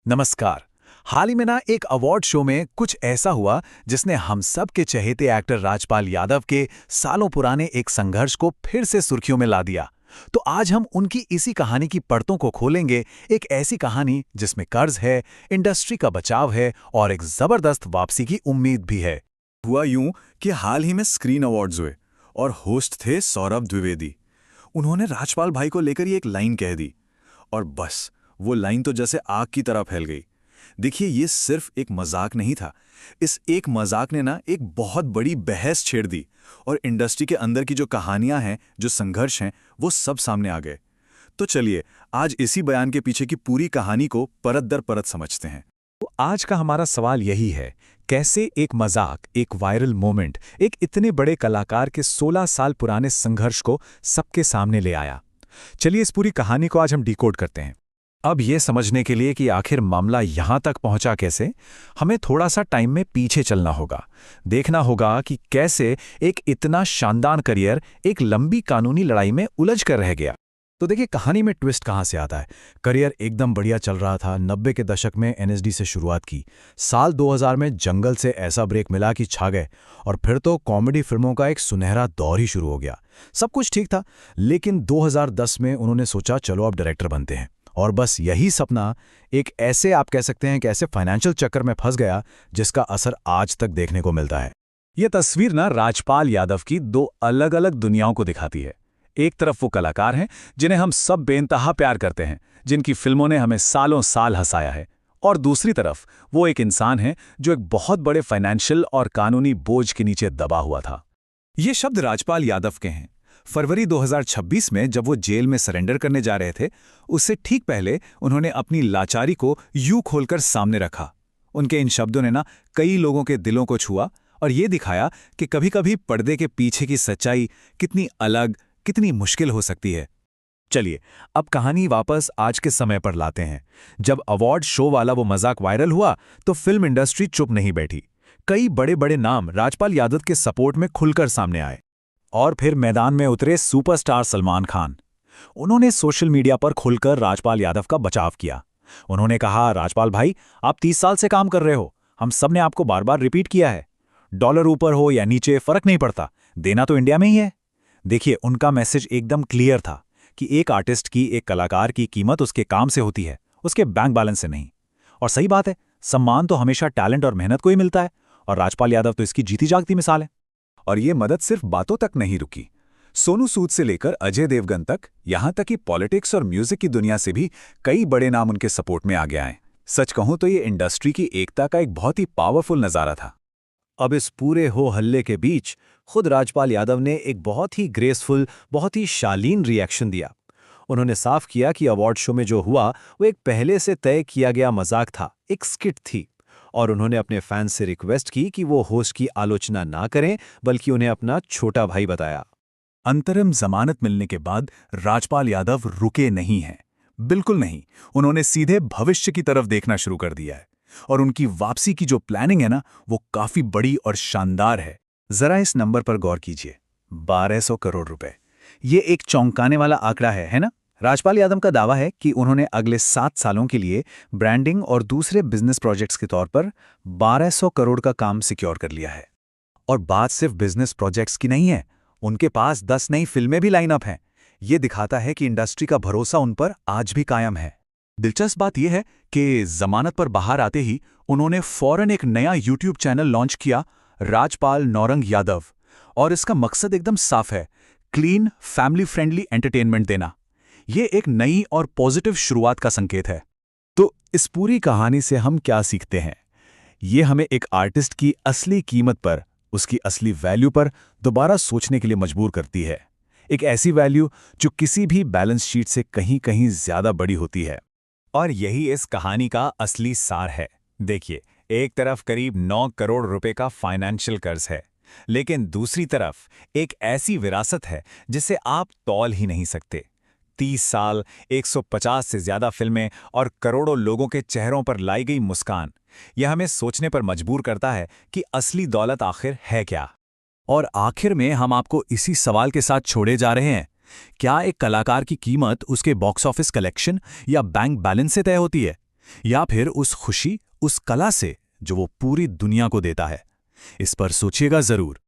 नमस्कार। हाल ही में एक अवार्ड शो में कुछ ऐसा हुआ जिसने हम सब के चहेते एक्टर राजपाल यादव के सालों पुराने एक संघर्ष को फिर से सुर्खियों में ला दिया। तो आज हम उनकी इसी कहानी की परतों को खोलेंगे, एक ऐसी कहानी जिसमें कर्ज है, इंडस्ट्री का बचाव है और एक जबरदस्त वापसी की उम्मीद भी है। हुआ यूं कि हाल ही में स्क्रीन अवार्ड्स हुए और होस्ट थे सौरभ द्विवेदी। उन्होंने राजपाल भाई को लेकर ये एक लाइन कह दी और बस वो लाइन तो जैसे आग की तरह फैल गई। देखिए, ये सिर्फ एक मजाक नहीं था। इस एक मजाक ने एक बहुत बड़ी बहस छेड़ दी और इंडस्ट्री के अंदर की जो कहानियां हैं, जो संघर्ष हैं, वो सब सामने आ गए। तो चलिए आज इसी बयान के पीछे की पूरी कहानी को परत दर परत समझते हैं। तो आज का हमारा सवाल यही है, कैसे एक मजाक, एक वायरल मोमेंट, एक इतने बड़े कलाकार के 16 साल पुराने संघर्ष को सबके सामने ले आया। चलिए इस पूरी कहानी को आज हम डिकोड करते हैं। अब ये समझने के लिए कि आखिर मामला यहां तक पहुंचा कैसे, हमें थोड़ा सा टाइम में पीछे चलना होगा। देखना होगा कि कैसे एक इतना शानदार करियर एक लंबी कानूनी लड़ाई में उलझ कर रह गया। तो देखिए, कहानी में ट्विस्ट कहां से आता है। करियर एकदम बढ़िया चल रहा था। 90 के दशक में एनएसडी से शुरुआत की। साल 2000 में जंगल से ऐसा ब्रेक मिला कि छा गए और फिर तो कॉमेडी फिल्मों का एक सुनहरा दौर ही शुरू हो गया। सब कुछ ठीक था, लेकिन 2010 में उन्होंने सोचा चलो अब डायरेक्टर बनते हैं। और बस यही सपना एक ऐसे, आप कह सकते हैं कि ऐसे फाइनेंशियल चक्कर में फंस गया जिसका असर आज तक देखने को मिलता है। यह तस्वीर राजपाल यादव की दो अलग अलग दुनियाओं को दिखाती है। एक तरफ वो कलाकार हैं जिन्हें हम सब बेइंतहा प्यार करते हैं, जिनकी फिल्मों ने हमें सालों साल हंसाया है, और दूसरी तरफ वो एक इंसान है जो एक बहुत बड़े फाइनेंशियल और कानूनी बोझ के नीचे दबा हुआ था। ये शब्द राजपाल यादव के हैं। फरवरी 2026 में जब वो जेल में सरेंडर करने जा रहे थे, उससे ठीक पहले उन्होंने अपनी लाचारी को यूं खोलकर सामने रखा। उनके इन शब्दों ने कई लोगों के दिलों को छुआ और ये दिखाया कि कभी-कभी पर्दे के पीछे की सच्चाई कितनी अलग, कितनी मुश्किल हो सकती है। चलिए अब कहानी वापस आज के समय पर लाते हैं। जब अवार्ड शो वाला वो मजाक वायरल हुआ तो फिल्म इंडस्ट्री चुप नहीं बैठी। कई बड़े बड़े नाम राजपाल यादव के सपोर्ट में खुलकर सामने आए। और फिर मैदान में उतरे सुपरस्टार सलमान खान। उन्होंने सोशल मीडिया पर खुलकर राजपाल यादव का बचाव किया। उन्होंने कहा, राजपाल भाई, आप 30 साल से काम कर रहे हो, हम सब ने आपको बार बार रिपीट किया है, डॉलर ऊपर हो या नीचे फर्क नहीं पड़ता, देना तो इंडिया में ही है। देखिए, उनका मैसेज एकदम क्लियर था कि एक आर्टिस्ट की, एक कलाकार की कीमत उसके काम से होती है, उसके बैंक बैलेंस से नहीं। और सही बात है, सम्मान तो हमेशा टैलेंट और मेहनत को ही मिलता है, और राजपाल यादव तो इसकी जीती जागती मिसाल है। और ये मदद सिर्फ बातों तक नहीं रुकी। सोनू सूद से लेकर अजय देवगन तक, यहां तक कि पॉलिटिक्स और म्यूजिक की दुनिया से भी कई बड़े नाम उनके सपोर्ट में आगे आए। सच कहूं तो ये इंडस्ट्री की एकता का एक बहुत ही पावरफुल नजारा था। अब इस पूरे हो हल्ले के बीच खुद राजपाल यादव ने एक बहुत ही ग्रेसफुल, बहुत ही शालीन रिएक्शन दिया। उन्होंने साफ किया कि अवार्ड शो में जो हुआ वो एक पहले से तय किया गया मजाक था, एक स्किट थी। और उन्होंने अपने फैंस से रिक्वेस्ट की कि वो होस्ट की आलोचना ना करें, बल्कि उन्हें अपना छोटा भाई बताया। अंतरिम जमानत मिलने के बाद राजपाल यादव रुके नहीं हैं, बिल्कुल नहीं। उन्होंने सीधे भविष्य की तरफ देखना शुरू कर दिया है और उनकी वापसी की जो प्लानिंग है वो काफी बड़ी और शानदार है। जरा इस नंबर पर गौर कीजिए, 1200 करोड़ रुपए। ये एक चौंकाने वाला आंकड़ा है ना? राजपाल यादव का दावा है कि उन्होंने अगले 7 सालों के लिए ब्रांडिंग और दूसरे बिजनेस प्रोजेक्ट्स के तौर पर 1200 करोड़ का काम सिक्योर कर लिया है। और बात सिर्फ बिजनेस प्रोजेक्ट्स की नहीं है, उनके पास 10 नई फिल्में भी लाइनअप हैं। ये दिखाता है कि इंडस्ट्री का भरोसा उन पर आज भी कायम है। दिलचस्प बात यह है कि जमानत पर बाहर आते ही उन्होंने फौरन एक नया यूट्यूब चैनल लॉन्च किया, राजपाल नौरंग यादव। और इसका मकसद एकदम साफ है, क्लीन, फैमिली फ्रेंडली एंटरटेनमेंट देना। ये एक नई और पॉजिटिव शुरुआत का संकेत है। तो इस पूरी कहानी से हम क्या सीखते हैं? ये हमें एक आर्टिस्ट की असली कीमत पर, उसकी असली वैल्यू पर दोबारा सोचने के लिए मजबूर करती है। एक ऐसी वैल्यू जो किसी भी बैलेंस शीट से कहीं कहीं ज्यादा बड़ी होती है। और यही इस कहानी का असली सार है। देखिए, एक तरफ करीब 9 करोड़ रुपए का फाइनेंशियल कर्ज है, लेकिन दूसरी तरफ एक ऐसी विरासत है जिसे आप तौल ही नहीं सकते। 30 साल, 150 से ज्यादा फिल्में और करोड़ों लोगों के चेहरों पर लाई गई मुस्कान, यह हमें सोचने पर मजबूर करता है कि असली दौलत आखिर है क्या। और आखिर में हम आपको इसी सवाल के साथ छोड़े जा रहे हैं, क्या एक कलाकार की कीमत उसके बॉक्स ऑफिस कलेक्शन या बैंक बैलेंस से तय होती है, या फिर उस खुशी, उस कला से जो वो पूरी दुनिया को देता है? इस पर सोचिएगा जरूर।